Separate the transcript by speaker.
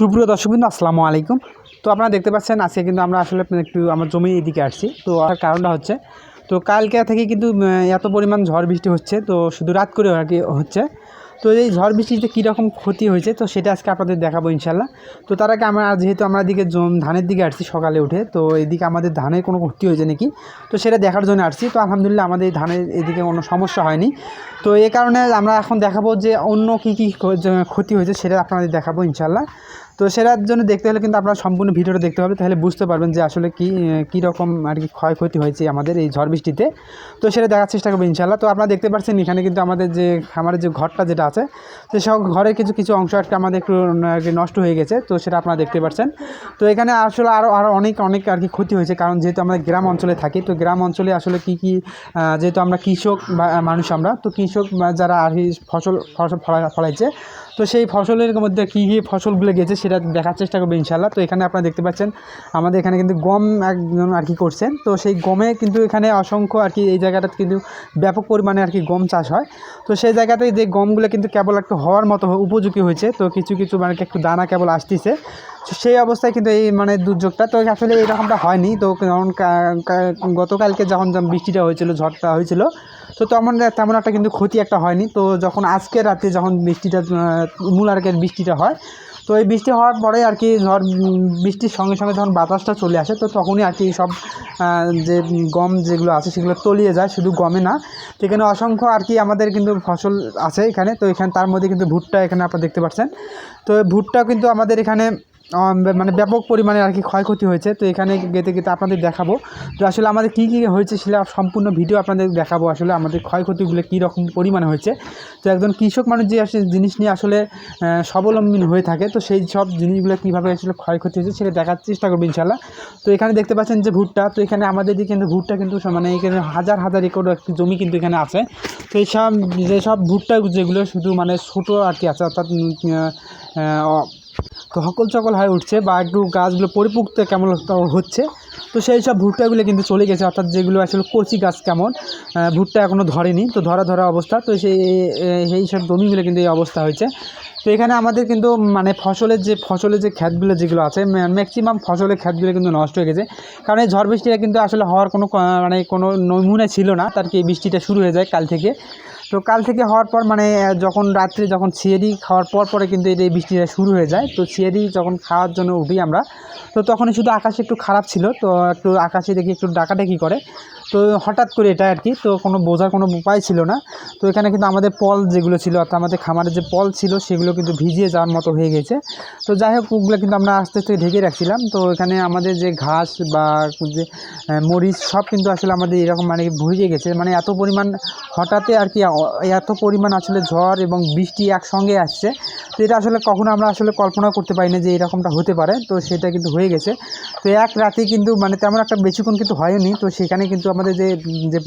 Speaker 1: সুপ্রিয় দর্শকবৃন্দ আসসালামু আলাইকুম। তো আপনারা দেখতে পাচ্ছেন আজকে কিন্তু আমরা আসলে একটু আমার জমির এদিকে আসছি। তো আর কারণটা হচ্ছে তো কালকে থেকে কিন্তু এত পরিমাণ ঝড় বৃষ্টি হচ্ছে, তো শুধু রাত করে আর কি হচ্ছে। তো এই ঝড় বৃষ্টিতে কীরকম ক্ষতি হয়েছে তো সেটা আজকে আপনাদের দেখাবো ইনশাল্লাহ। তো তার আগে যেহেতু আমরা দিকে ধানের দিকে আসছি সকালে উঠে, তো এদিকে আমাদের ধানের কোনো ক্ষতি হয়েছে নাকি তো সেটা দেখার জন্য আসছি। তো আলহামদুলিল্লাহ আমাদের ধানের এদিকে কোনো সমস্যা হয়নি। তো এই কারণে আমরা এখন দেখাবো যে অন্য কী ক্ষতি হয়েছে সেটা আপনাদের দেখাবো ইনশাল্লাহ। তো সেটার জন্য দেখতে হলে কিন্তু আপনারা সম্পূর্ণ ভিডিওটা দেখতে হবে, তাহলে বুঝতে পারবেন যে আসলে কী রকম আর কি ক্ষয়ক্ষতি হয়েছে আমাদের এই ঝড় বৃষ্টিতে। তো সেটা দেখার চেষ্টা করবো ইনশাল্লাহ। তো আপনারা দেখতে পাচ্ছেন এখানে কিন্তু আমাদের যে খামারের যে ঘরটা যেটা আছে, তো সব ঘরের কিছু কিছু অংশ আজকে আমাদের একটু নষ্ট হয়ে গেছে, তো সেটা আপনারা দেখতে পাচ্ছেন। তো এখানে আসলে আরও অনেক আর কি ক্ষতি হয়েছে, কারণ যেহেতু আমরা গ্রাম অঞ্চলে থাকি, তো গ্রাম অঞ্চলে আসলে যেহেতু আমরা কৃষক মানুষ, আমরা তো কৃষক যারা আর কি ফসল ফলাইছে, তো সেই ফসলের মধ্যে কী ফসলগুলো গেছে সেটা দেখার চেষ্টা করবো ইনশাল্লাহ। তো এখানে আপনারা দেখতে পাচ্ছেন আমাদের এখানে কিন্তু গম একজন আর কি করছেন, তো সেই গমে কিন্তু এখানে অসংখ্য আর কি এই জায়গাটাতে কিন্তু ব্যাপক পরিমাণে আর কি গম চাষ হয়। তো সেই জায়গাতে যে গমগুলো কিন্তু কেবল একটু হওয়ার মতো উপযোগী হয়েছে, তো কিছু মানে একটু দানা কেবল আসতেছে। সেই অবস্থায় কিন্তু এই মানে দুর্যোগটা তো আসলে এইরকমটা হয়নি। তো কারণ গতকালকে যখন বৃষ্টিটা হয়েছিল, ঝড়টা হয়েছিল, তো তেমন একটা কিন্তু ক্ষতি একটা হয়নি। তো যখন আজকে রাতে যখন মূল আর কি বৃষ্টিটা হয়, তো এই বৃষ্টি হওয়ার পরে আর কি বৃষ্টির সঙ্গে সঙ্গে যখন বাতাসটা চলে আসে, তো তখনই আর কি সব যে গম যেগুলো আছে সেগুলো তলিয়ে যায়। শুধু গমে না, তো এখানে অসংখ্য আর কি আমাদের কিন্তু ফসল আছে এখানে। তো এখানে তার মধ্যে কিন্তু ভুট্টা এখানে আপনারা দেখতে পাচ্ছেন। তো ভুট্টা কিন্তু আমাদের এখানে মানে ব্যাপক পরিমাণে আর কি ক্ষয়ক্ষতি হয়েছে। তো এখানে গেতে আপনাদের দেখাবো তো আসলে আমাদের কী হয়েছে সেটা সম্পূর্ণ ভিডিও আপনাদের দেখাবো, আসলে আমাদের ক্ষয়ক্ষতিগুলো কী রকম পরিমাণে হয়েছে। তো একজন কৃষক মানুষ যে জিনিস নিয়ে আসলে স্বাবলম্বী হয়ে থাকে, তো সেই সব জিনিসগুলো কীভাবে আসলে ক্ষয়ক্ষতি হয়েছে সেটা দেখার চেষ্টা করবো ইনশাল্লাহ। তো এখানে দেখতে পাচ্ছেন যে ভুট্টা, তো এখানে আমাদের দিকে কিন্তু ভুট্টা কিন্তু মানে এখানে হাজার একর একটি জমি কিন্তু এখানে আছে। তো এইসব যেসব ভুট্টা যেগুলো শুধু মানে ছোটো আর কি আছে, অর্থাৎ তো হকল চকল হয়ে উঠছে বা একটু গাছগুলো পরিপুক্ত কেমন হচ্ছে, তো সেই সব ভুট্টাগুলো কিন্তু চলে গেছে। অর্থাৎ যেগুলো আসলে কচি গাছ কেমন ভুট্টা এখনও ধরেনি, তো ধরা অবস্থা, তো সেই সব জমিগুলো কিন্তু এই অবস্থা হয়েছে। তো এখানে আমাদের কিন্তু মানে ফসলের যে ক্ষেতগুলো যেগুলো আছে, ম্যাক্সিমাম ফসলের ক্ষেতগুলো কিন্তু নষ্ট হয়ে গেছে। কারণ এই ঝড় বৃষ্টিটা কিন্তু আসলে হওয়ার কোনো নমুনা ছিল না, তার কি বৃষ্টিটা শুরু হয়ে যায় কাল থেকে। তো কাল থেকে হওয়ার পর মানে যখন রাত্রে যখন ছিয়ারি খাওয়ার পরে কিন্তু এই বৃষ্টিটা শুরু হয়ে যায়। তো ছিয়ারি যখন খাওয়ার জন্য উঠি আমরা, তো তখনই শুধু আকাশে একটু খারাপ ছিল, তো একটু আকাশে দেখি একটু ডাকাডাকি করে, তো হঠাৎ করে এটা আর কি, তো বোঝার কোনো উপায় ছিল না। তো এখানে কিন্তু আমাদের পল যেগুলো ছিল, অর্থাৎ আমাদের খামারের যে পল ছিল সেগুলো কিন্তু ভিজিয়ে যাওয়ার মতো হয়ে গেছে। তো যাই হোক ওগুলো কিন্তু আমরা আস্তে আস্তে ঢেকে রাখছিলাম। তো এখানে আমাদের যে ঘাস বা যে মরিচ সব কিন্তু আসলে আমাদের এরকম মানে ভিজে গেছে, মানে এত পরিমাণ হঠাৎই আর কি এত পরিমাণ আসলে ঝড় এবং বৃষ্টি একসঙ্গে আসছে। তো এটা আসলে কখনো আমরা আসলে কল্পনা করতে পারি না যে এরকমটা হতে পারে, তো সেটা কিন্তু হয়ে গেছে। তো এক রাতে কিন্তু মানে তেমন একটা বেশিক্ষণ কিন্তু হয়নি। তো সেখানে কিন্তু আমাদের যে